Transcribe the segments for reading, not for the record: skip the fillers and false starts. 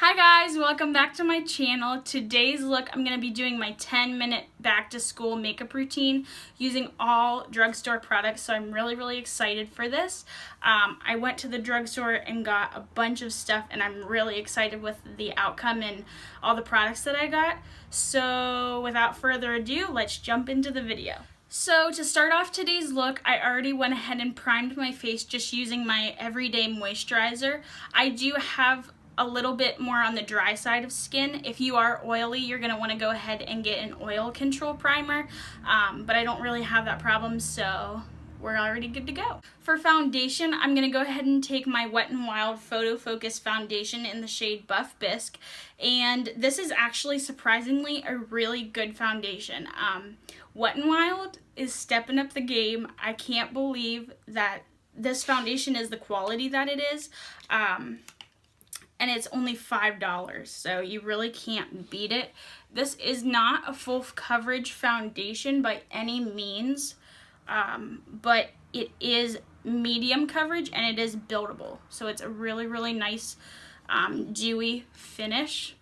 Hi guys, welcome back to my channel. Today's look, I'm going to be doing my 10-minute back to school makeup routine using all drugstore products, so I'm really excited for this. I went to the drugstore and got a bunch of stuff, and I'm really excited with the outcome and all the products that I got. So without further ado, let's jump into the video. So to start off today's look, I already went ahead and primed my face just using my everyday moisturizer. I do have a little bit more on the dry side of skin. If you are oily, you're going to want to go ahead and get an oil control primer, but I don't really have that problem, so we're already good to go. For foundation, I'm going to go ahead and take my Wet n Wild Photo Focus foundation in the shade Buff Bisque, and this is actually surprisingly a really good foundation. Wet n Wild is stepping up the game. I can't believe that this foundation is the quality that it is. And it's only $5, so you really can't beat it. This is not a full coverage foundation by any means, but it is medium coverage and it is buildable. So it's a really nice dewy finish.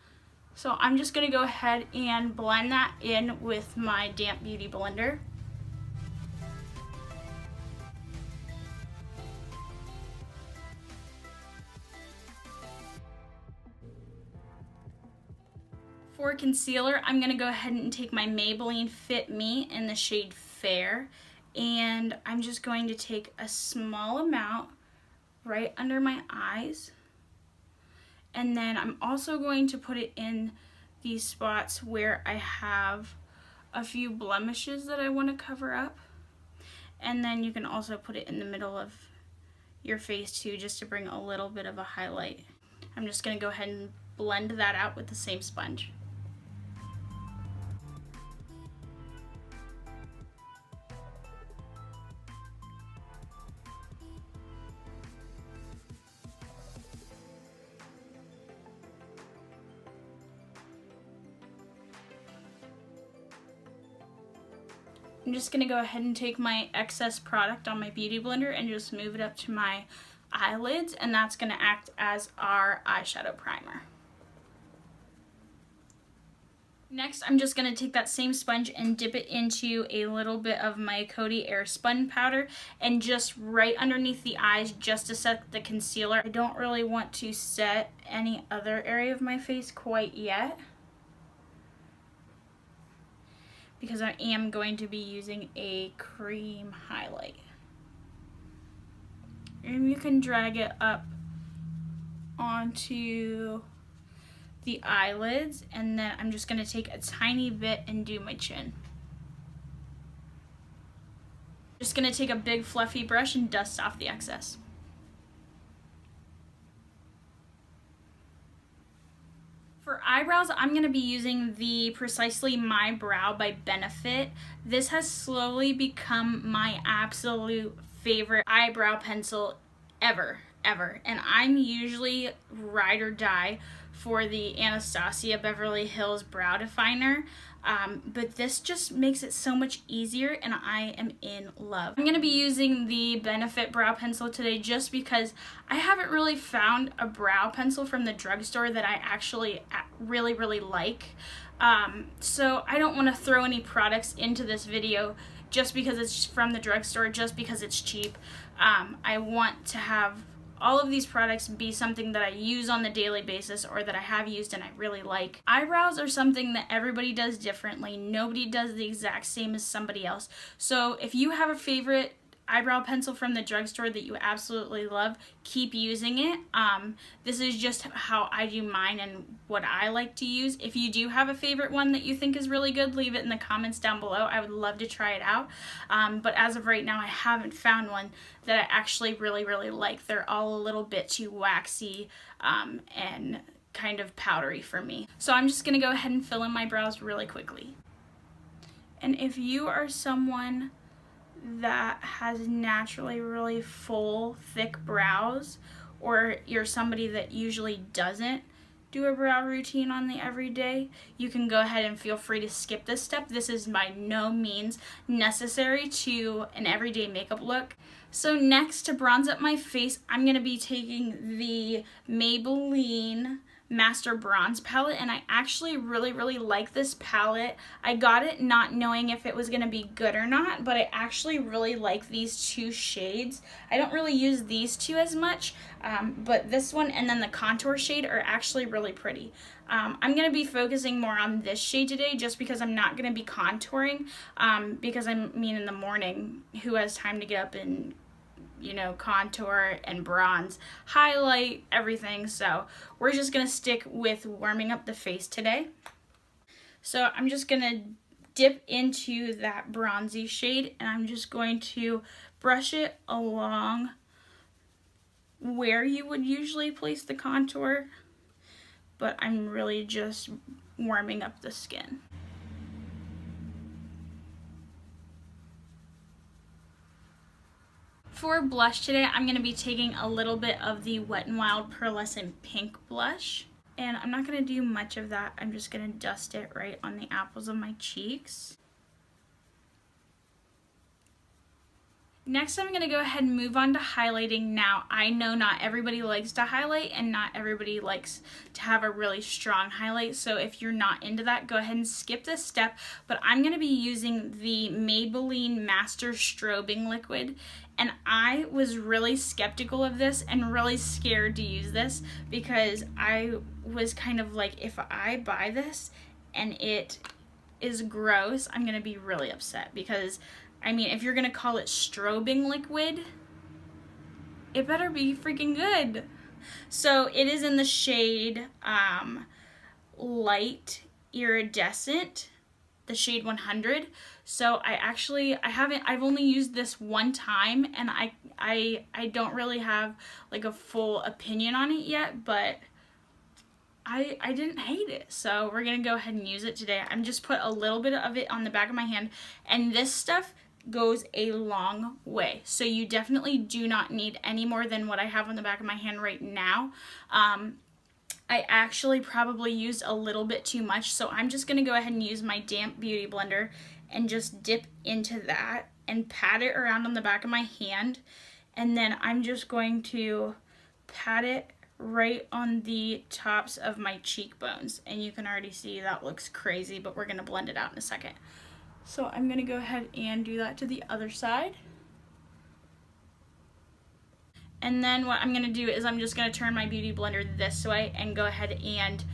So I'm just gonna go ahead and blend that in with my damp beauty blender. For concealer, I'm going to go ahead and take my Maybelline Fit Me in the shade Fair, and I'm just going to take a small amount right under my eyes, and then I'm also going to put it in these spots where I have a few blemishes that I want to cover up, and then you can also put it in the middle of your face too, just to bring a little bit of a highlight. I'm just going to go ahead and blend that out with the same sponge. I'm just going to go ahead and take my excess product on my beauty blender and just move it up to my eyelids, and that's going to act as our eyeshadow primer. Next, I'm just going to take that same sponge and dip it into a little bit of my Coty Air Spun powder, and just right underneath the eyes just to set the concealer. I don't really want to set any other area of my face quite yet, because I am going to be using a cream highlight. And you can drag it up onto the eyelids, and then I'm just going to take a tiny bit and do my chin. Just going to take a big fluffy brush and dust off the excess. For eyebrows, I'm going to be using the Precisely My Brow by Benefit. This has slowly become my absolute favorite eyebrow pencil ever. And I'm usually ride or die for the Anastasia Beverly Hills Brow Definer, but this just makes it so much easier, and I am in love. I'm going to be using the Benefit brow pencil today just because I haven't really found a brow pencil from the drugstore that I actually really like. So I don't want to throw any products into this video just because it's from the drugstore, just because it's cheap. I want to have all of these products be something that I use on the daily basis, or that I have used and I really like. Eyebrows are something that everybody does differently. Nobody does the exact same as somebody else. So if you have a favorite eyebrow pencil from the drugstore that you absolutely love, keep using it. This is just how I do mine and what I like to use. If you do have a favorite one that you think is really good, leave it in the comments down below. I would love to try it out. But as of right now, I haven't found one that I actually really like. They're all a little bit too waxy and kind of powdery for me. So I'm just gonna go ahead and fill in my brows really quickly. And if you are someone that has naturally really full, thick brows, or you're somebody that usually doesn't do a brow routine on the everyday, you can go ahead and feel free to skip this step. This is by no means necessary to an everyday makeup look. So next, to bronze up my face, I'm going to be taking the Maybelline Master Bronze palette, and I actually really like this palette. I got it not knowing if it was going to be good or not, but I actually really like these two shades. I don't really use these two as much, but this one and then the contour shade are actually really pretty. I'm going to be focusing more on this shade today just because I'm not going to be contouring, because in the morning, who has time to get up and contour and bronze, highlight, everything. So we're just gonna stick with warming up the face today. So I'm just gonna dip into that bronzy shade and I'm just going to brush it along where you would usually place the contour, but I'm really just warming up the skin. For blush today, I'm going to be taking a little bit of the Wet n Wild Pearlescent Pink blush. And I'm not going to do much of that. I'm just going to dust it right on the apples of my cheeks. Next, I'm going to go ahead and move on to highlighting. Now, I know not everybody likes to highlight and not everybody likes to have a really strong highlight. So if you're not into that, go ahead and skip this step. But I'm going to be using the Maybelline Master Strobing Liquid. And I was really skeptical of this and really scared to use this because I was kind of like, if I buy this and it is gross, I'm going to be really upset because if you're going to call it strobing liquid, it better be freaking good. So it is in the shade Light Iridescent, the shade 100. So I've only used this one time and I don't really have like a full opinion on it yet, but I didn't hate it. So we're going to go ahead and use it today. I'm just put a little bit of it on the back of my hand, and this stuff goes a long way. So you definitely do not need any more than what I have on the back of my hand right now. I actually probably used a little bit too much, so I'm just going to go ahead and use my damp beauty blender and just dip into that and pat it around on the back of my hand, and then I'm just going to pat it right on the tops of my cheekbones, and you can already see that looks crazy, but we're going to blend it out in a second. So I'm going to go ahead and do that to the other side. And then what I'm going to do is I'm just going to turn my beauty blender this way and go ahead and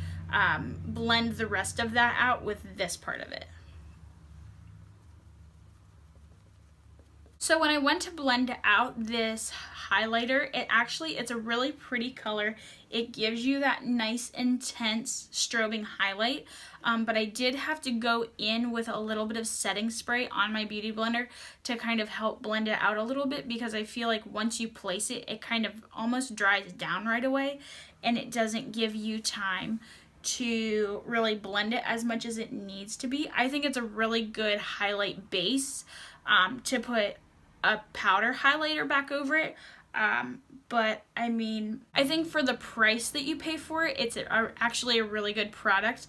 blend the rest of that out with this part of it. So when I went to blend out this highlighter, it's a really pretty color. It gives you that nice intense strobing highlight, but I did have to go in with a little bit of setting spray on my beauty blender to kind of help blend it out a little bit, because I feel like once you place it, it kind of almost dries down right away and it doesn't give you time to really blend it as much as it needs to be. I think it's a really good highlight base to put a powder highlighter back over it, but I think for the price that you pay for it, it's actually a really good product.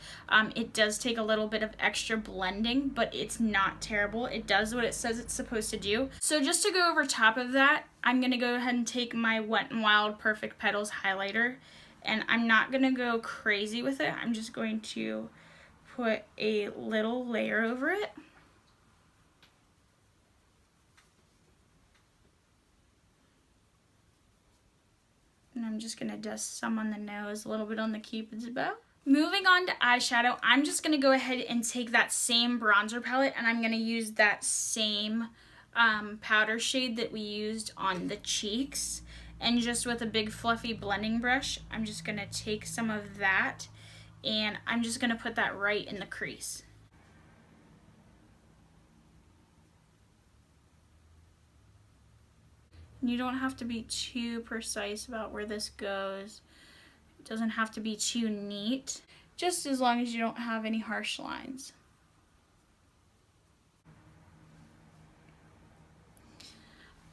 It does take a little bit of extra blending, but it's not terrible. It does what it says it's supposed to do. So just to go over top of that, I'm going to go ahead and take my Wet n Wild Perfect Petals highlighter, and I'm not going to go crazy with it. I'm just going to put a little layer over it. And I'm just going to dust some on the nose, a little bit on the Cupid's bow. Moving on to eyeshadow, I'm just going to go ahead and take that same bronzer palette and I'm going to use that same powder shade that we used on the cheeks. And just with a big fluffy blending brush, I'm just going to take some of that and I'm just going to put that right in the crease. You don't have to be too precise about where this goes. It doesn't have to be too neat, just as long as you don't have any harsh lines.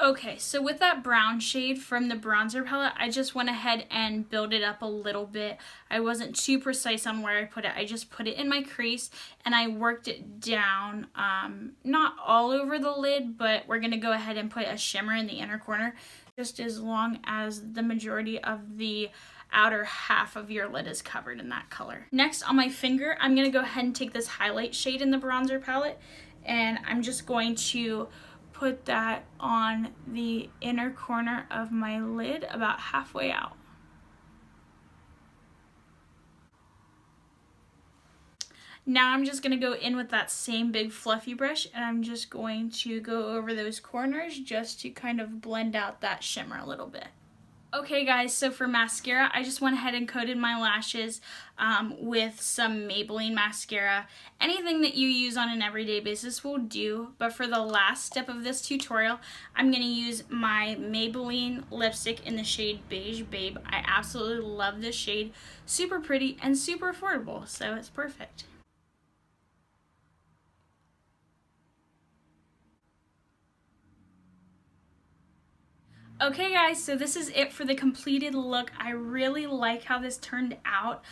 Okay, so with that brown shade from the bronzer palette, I just went ahead and built it up a little bit. I wasn't too precise on where I put it. I just put it in my crease and I worked it down, not all over the lid, but we're going to go ahead and put a shimmer in the inner corner, just as long as the majority of the outer half of your lid is covered in that color. Next, on my finger, I'm going to go ahead and take this highlight shade in the bronzer palette, and I'm just going to put that on the inner corner of my lid about halfway out. Now I'm just going to go in with that same big fluffy brush, and I'm just going to go over those corners just to kind of blend out that shimmer a little bit. Okay guys, so for mascara, I just went ahead and coated my lashes with some Maybelline mascara. Anything that you use on an everyday basis will do, but for the last step of this tutorial, I'm going to use my Maybelline lipstick in the shade Beige Babe. I absolutely love this shade. Super pretty and super affordable, so it's perfect. Okay guys, so this is it for the completed look. I really like how this turned out.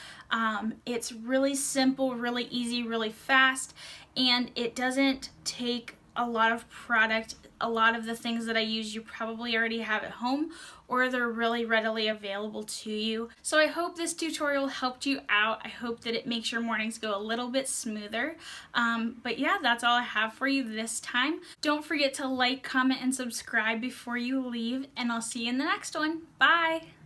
It's really simple, really easy, really fast, and it doesn't take a lot of product. A lot of the things that I use you probably already have at home, or they're really readily available to you. So I hope this tutorial helped you out. I hope that it makes your mornings go a little bit smoother. But yeah, that's all I have for you this time. Don't forget to like, comment, and subscribe before you leave, and I'll see you in the next one. Bye!